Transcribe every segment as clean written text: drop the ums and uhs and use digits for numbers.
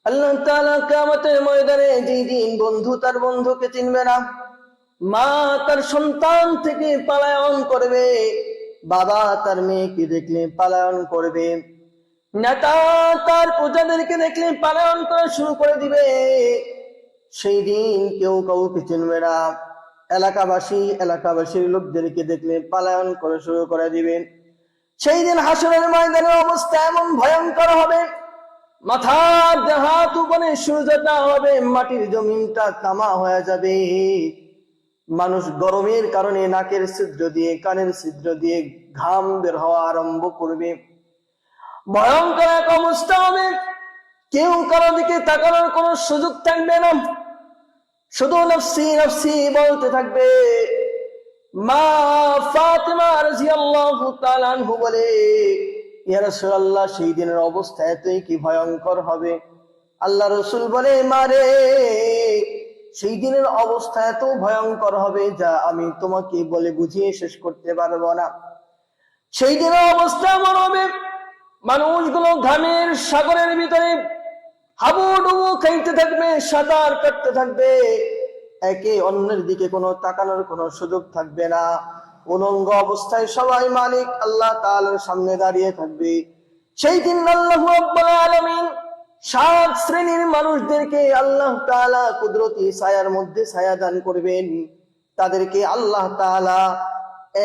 আল্লাহ তাআলা কিয়ামতের ময়দানে যেই দিন বন্ধু তার বন্ধুকে চিনবে না, মা তার সন্তান থেকে পলায়ন করবে, বাবা তার মেয়েকে দেখলে পলায়ন করবে, নেতা তার প্রজাদেরকে দেখলে পলায়ন করা শুরু করে দিবে। সেই দিন কেউ কাউকে চিনবে না। এলাকাবাসীর লোকদেরকে দেখলে পলায়ন করা শুরু করে দিবে। সেই দিন হাসরের ময়দানের অবস্থা এমন ভয়ঙ্কর হবে, মাথার হাত উপরে সূর্যটা হবে, মাটির জমিনটা তামা হয়ে যাবে। মানুষ গরমের কারণে নাকের ছিদ্র দিয়ে কানের ছিদ্র দিয়ে ঘাম বের হওয়া আরম্ভ করবে। ভয়ঙ্কর এক অবস্থা হবে, কেউ কারো দিকে তাকানোর কোন সুযোগ থাকবে না, শুধু নফসি নফসি বলতে থাকবে। মা ফাতিমা রাদিয়াল্লাহু তাআলা আনহা বলে, ইয়া রাসূলুল্লাহ, সেই দিনের অবস্থা এতই কি ভয়ঙ্কর হবে? আল্লাহ রাসূল বলে, মারে, সেই দিনের অবস্থা এত ভয়ঙ্কর হবে যা আমি তোমাকে বলে বুঝিয়ে শেষ করতে পারবো না। সেই দিনের অবস্থা এমন হবে, মানুষগুলো ঘামের সাগরের ভিতরে হাবুডুবু খাইতে থাকবে, সাঁতার কাটতে থাকবে, একে অন্যের দিকে কোনো তাকানোর কোনো সুযোগ থাকবে না। উলঙ্গ অবস্থায় সবাই মালিক আল্লাহ তাআলার সামনে দাঁড়িয়ে থাকবে। সেই দিন আল্লাহু রাব্বুল আলামিন 7 শ্রেণীর মানুষদেরকে আল্লাহ তাআলা কুদরতি ছায়ার মধ্যে ছায়া দান করবেন। তাদেরকে আল্লাহ তাআলা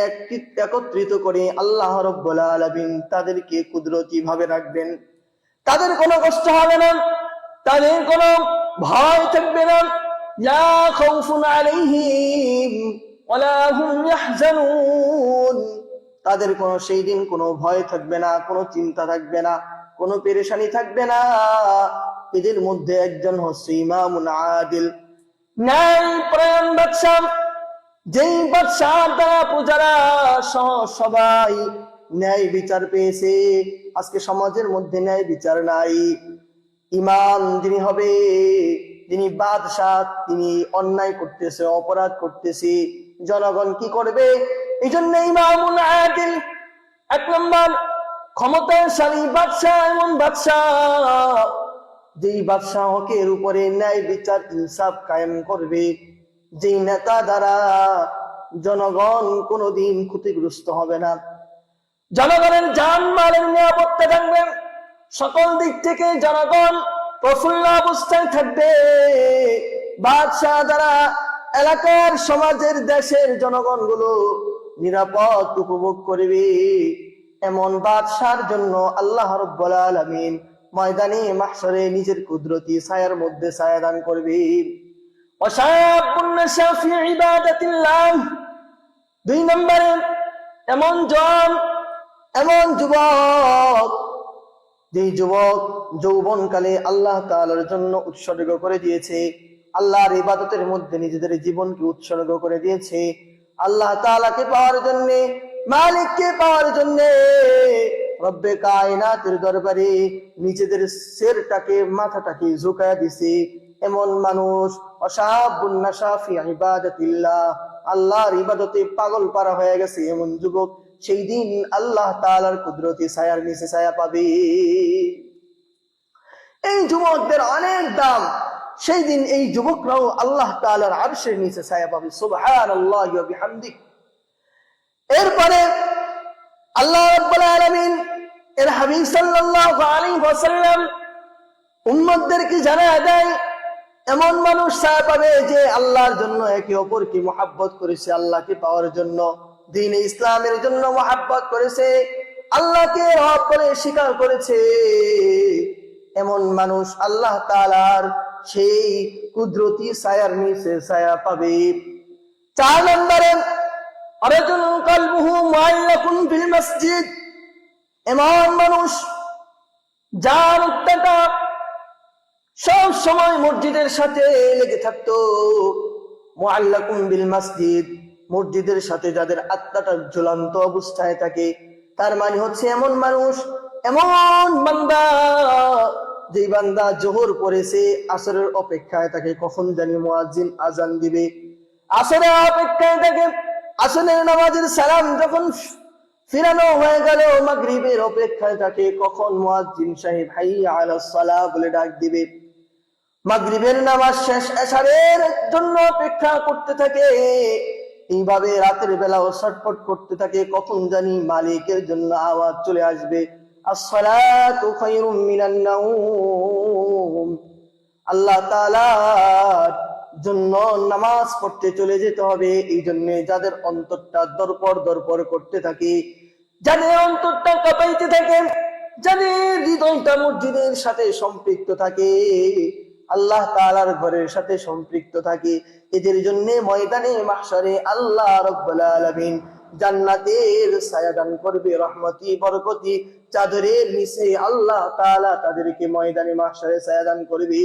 একত্রিত করে আল্লাহ রাব্বুল আলামিন তাদেরকে কুদরতি ভাবে রাখবেন। তাদের কোনো কষ্ট হবে না, তাদের কোনো ভয় থাকবে না। লা খাউফুন আলাইহিম ওয়ালা হুম ইয়াহজানুন। তাদের কোনো সেই দিন কোনো ভয় থাকবে না, কোনো চিন্তা থাকবে না, কোনো পেরেশানি থাকবে না। এদের মধ্যে একজন হচ্ছে ইমামুন আদিল, ন্যায়পরায়ণ বাদশা। যেই বাদশার দ্বারা প্রজারা সবাই ন্যায় বিচার পেয়েছে। আজকে সমাজের মধ্যে ন্যায় বিচার নাই। ইমাম যিনি হবে, যিনি বাদশাহ, তিনি অন্যায় করতেছে, অপরাধ করতেছে, জনগণ কি করবে? এই জন্য ইমামুন আদিল, 1 নম্বর ক্ষমতাশালী বাদশাহ এমন বাদশাহ যেই বাদশাহ হকের উপরে ন্যায় বিচার ইনসাফ কায়েম করবে, যেই নেতা দ্বারা জনগণ কোনোদিন ক্ষতিগ্রস্ত হবে না, জনগণের জানমালের নিরাপত্তা থাকবে, সকল দিক থেকে জনগণ প্রফুল্ল অবস্থায় থাকবে। বাদশাহ দ্বারা এলাকার, সমাজের, দেশের জনগণ গুলো নিরাপদ উপভোগ করবে। এমন বাদশার জন্য আল্লাহ রাব্বুল আলামিন ময়দানে মাহশরে নিজের কুদরতি ছায়ার মধ্যে ছায়া দান করবে। ওয়াশাবুন নাশা ফি ইবাদাতিল্লাহ। 2 নম্বরে এমন জন, এমন যুবক, যেই যুবক যৌবনকালে আল্লাহ তাআলার জন্য উৎসর্গ করে দিয়েছে, আল্লাহর ইবাদতের মধ্যে নিজেদের জীবনকে উৎসর্গ করে দিয়েছে, আল্লাহ তাআলাকে পাওয়ার জন্য, মালিককে পাওয়ার জন্য, রব্বে কায়নাতের দরবারে নিজেদের শিরটাকে, মাথাটাকে ঝুঁকায়া দিছে। এমন মানুষ ওয়াশাবুন নাশা ফি ইবাদাতিল্লাহ, আল্লাহর ইবাদতে পাগল পারা হয়ে গেছে, এমন যুবক সেই দিন আল্লাহ তাআলার কুদরতি ছায়ার নিচে ছায়া পাবে। এই যুবকদের অনেক দাম। সেই দিন এই যুবকরাও আল্লাহ তাআলার আরশের নিচে ছায়া পাবে। সুবহানাল্লাহি ওয়া বিহামদিহি। এরপরে আল্লাহ রাব্বুল আলামিন এর হাবিব সাল্লাল্লাহু আলাইহি ওয়াসাল্লাম উম্মতদেরকে জানায় দেয়, এমন মানুষ ছায়া পাবে যে আল্লাহর জন্য একে অপরকে মহব্বত করেছে, আল্লাহকে পাওয়ার জন্য, দ্বীন ইসলামের জন্য মহব্বত করেছে, আল্লাহকে রব বলে স্বীকার করেছে। এমন মানুষ আল্লাহ তাআলার সেই কুদরতি ছায়ার নিচে ছায়া পাবে। 4 নম্বরে রাজুলুন কলবুহু মুআল্লাকুন ফিল মসজিদ। এমন মানুষ যার উত্তরটা সব সময় মসজিদের সাথে লেগে থাকতো। মুআল্লাকুন বিল মসজিদ, মসজিদের সাথে যাদের আত্মাটা ঝুলন্ত অবস্থায় থাকে, তার মানে হচ্ছে এমন মানুষ, এমন বান্দা, যেই বান্দা জোহর পড়েছে, আসরের অপেক্ষায় থাকে কখন জানি মুয়াজ্জিন আজান দিবে, আসরের অপেক্ষায় থাকে, আসরের নামাজের সালাম যখন ফিরানো হয়ে গেল, মাগরিবের অপেক্ষায় থাকে কখন মুয়াজ্জিন সাহেব হাইয়া আলাস সালাহ বলে ডাক দিবে। মাগরিবের নামাজ শেষ এশারের জন্য অপেক্ষা করতে থাকে। এইভাবে রাতের বেলাও ছটফট করতে থাকে, কখন জানি মালিকের জন্য আওয়াজ চলে আসবে, আসসালাতু খায়রুম মিনান নাওম। আল্লাহ তাআলার জন্য নামাজ পড়তে চলে যেতে হবে। এই জন্য যাদের অন্তরটা দরপর করতে থাকে, যাদের অন্তরটা কাঁপাইতে থাকে, যাদের হৃদয়টা মসজিদের সাথে সম্পৃক্ত থাকে, আল্লাহ তাআলার ঘরের সাথে সম্পৃক্ত থাকে, এদের জন্য ময়দানে মাহশারে আল্লাহ রাব্বুল আলামিন জান্নাতের ছায়া দান করবে, রহমতি বরকতি চাদরের নিচে আল্লাহ তাআলা তাদেরকে ময়দানে মাহশারে ছায়া দান করবে।